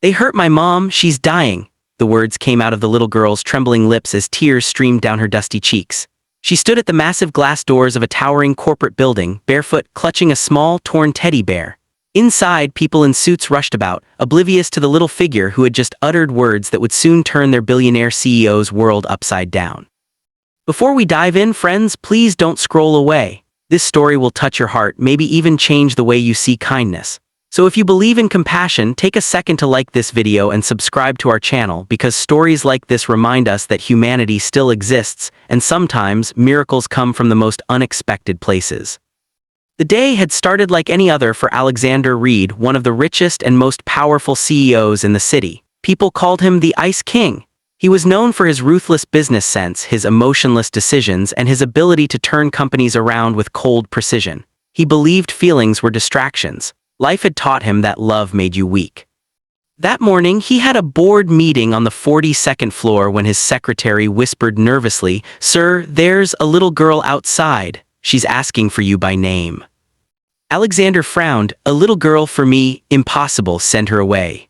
They hurt my mom, she's dying. The words came out of the little girl's trembling lips as tears streamed down her dusty cheeks. She stood at the massive glass doors of a towering corporate building, barefoot, clutching a small, torn teddy bear. Inside, people in suits rushed about, oblivious to the little figure who had just uttered words that would soon turn their billionaire CEO's world upside down. Before we dive in, friends, please don't scroll away. This story will touch your heart, maybe even change the way you see kindness. So if you believe in compassion, take a second to like this video and subscribe to our channel, because stories like this remind us that humanity still exists, and sometimes miracles come from the most unexpected places. The day had started like any other for Alexander Reed, one of the richest and most powerful CEOs in the city. People called him the Ice King. He was known for his ruthless business sense, his emotionless decisions, and his ability to turn companies around with cold precision. He believed feelings were distractions. Life had taught him that love made you weak. That morning, he had a board meeting on the 42nd floor when his secretary whispered nervously, "Sir, there's a little girl outside. She's asking for you by name." Alexander frowned. "A little girl for me? Impossible, send her away."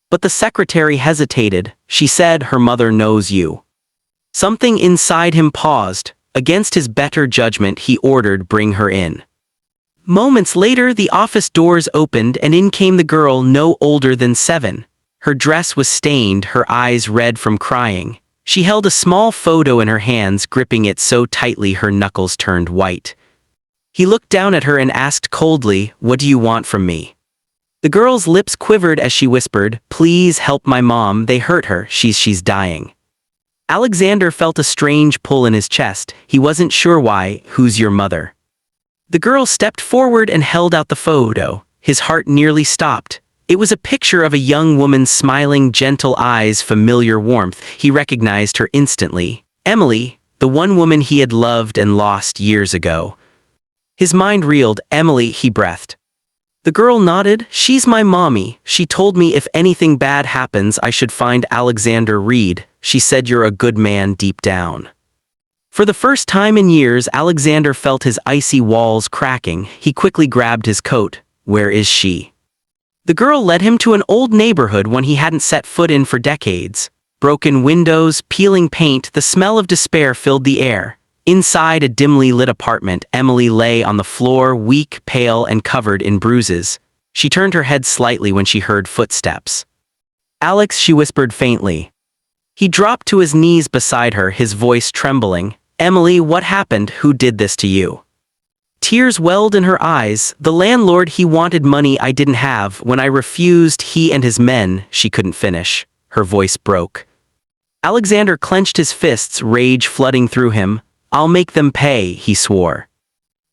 But the secretary hesitated. "She said her mother knows you." Something inside him paused. Against his better judgment, he ordered, "Bring her in." Moments later, the office doors opened and in came the girl, no older than 7. Her dress was stained, her eyes red from crying. She held a small photo in her hands, gripping it so tightly her knuckles turned white. He looked down at her and asked coldly, "What do you want from me?" The girl's lips quivered as she whispered, "Please help my mom, they hurt her, she's dying." Alexander felt a strange pull in his chest. He wasn't sure why. "Who's your mother?" The girl stepped forward and held out the photo. His heart nearly stopped. It was a picture of a young woman's smiling, gentle eyes, familiar warmth. He recognized her instantly. Emily, the one woman he had loved and lost years ago. His mind reeled. "Emily," he breathed. The girl nodded. "She's my mommy. She told me if anything bad happens, I should find Alexander Reed. She said you're a good man deep down." For the first time in years, Alexander felt his icy walls cracking. He quickly grabbed his coat. "Where is she?" The girl led him to an old neighborhood one he hadn't set foot in for decades. Broken windows, peeling paint, the smell of despair filled the air. Inside a dimly lit apartment, Emily lay on the floor, weak, pale, and covered in bruises. She turned her head slightly when she heard footsteps. "Alex," she whispered faintly. He dropped to his knees beside her, his voice trembling. "Emily, what happened? Who did this to you?" Tears welled in her eyes. "The landlord, he wanted money I didn't have. When I refused, he and his men..." She couldn't finish. Her voice broke. Alexander clenched his fists, rage flooding through him. "I'll make them pay," he swore.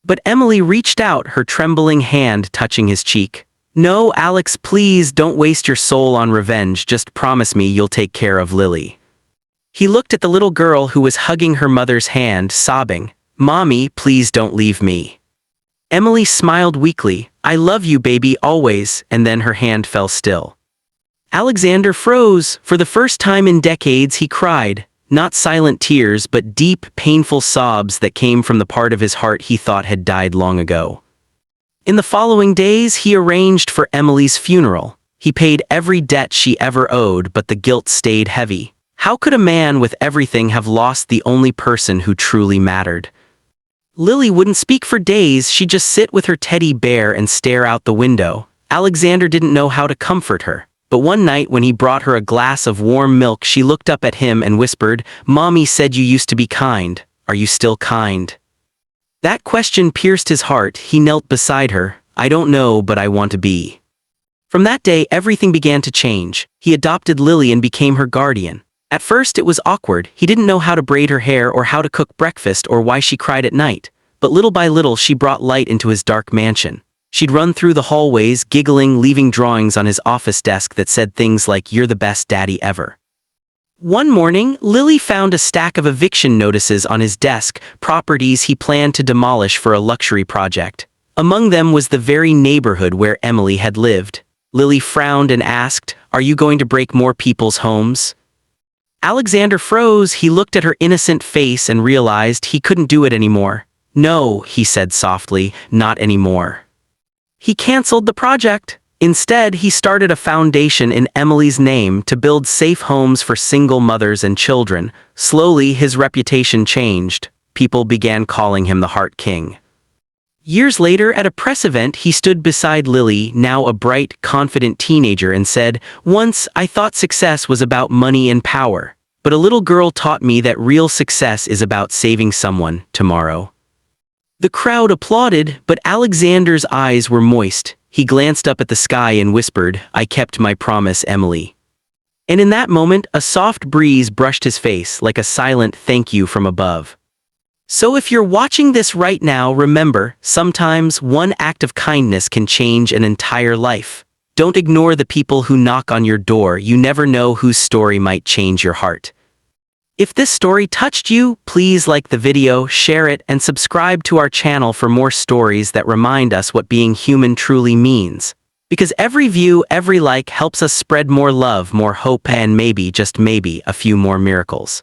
But Emily reached out, her trembling hand touching his cheek. "No, Alex, please don't waste your soul on revenge. Just promise me you'll take care of Lily." He looked at the little girl who was hugging her mother's hand, sobbing. "Mommy, please don't leave me." Emily smiled weakly. "I love you, baby, always," and then her hand fell still. Alexander froze. For the first time in decades, he cried. Not silent tears, but deep, painful sobs that came from the part of his heart he thought had died long ago. In the following days, he arranged for Emily's funeral. He paid every debt she ever owed, but the guilt stayed heavy. How could a man with everything have lost the only person who truly mattered? Lily wouldn't speak for days. She'd just sit with her teddy bear and stare out the window. Alexander didn't know how to comfort her. But one night when he brought her a glass of warm milk, she looked up at him and whispered, "Mommy said you used to be kind. Are you still kind?" That question pierced his heart. He knelt beside her. "I don't know, but I want to be." From that day, everything began to change. He adopted Lily and became her guardian. At first it was awkward. He didn't know how to braid her hair or how to cook breakfast or why she cried at night. But little by little she brought light into his dark mansion. She'd run through the hallways, giggling, leaving drawings on his office desk that said things like, "You're the best daddy ever." One morning, Lily found a stack of eviction notices on his desk, properties he planned to demolish for a luxury project. Among them was the very neighborhood where Emily had lived. Lily frowned and asked, "Are you going to break more people's homes?" Alexander froze. He looked at her innocent face and realized he couldn't do it anymore. "No," he said softly, "not anymore." He canceled the project. Instead, he started a foundation in Emily's name to build safe homes for single mothers and children. Slowly, his reputation changed. People began calling him the Heart King. Years later, at a press event, he stood beside Lily, now a bright, confident teenager, and said, "Once, I thought success was about money and power. But a little girl taught me that real success is about saving someone tomorrow." The crowd applauded, but Alexander's eyes were moist. He glanced up at the sky and whispered, "I kept my promise, Emily." And in that moment, a soft breeze brushed his face like a silent thank you from above. So if you're watching this right now, remember, sometimes one act of kindness can change an entire life. Don't ignore the people who knock on your door. You never know whose story might change your heart. If this story touched you, please like the video, share it, and subscribe to our channel for more stories that remind us what being human truly means. Because every view, every like helps us spread more love, more hope, and maybe, just maybe, a few more miracles.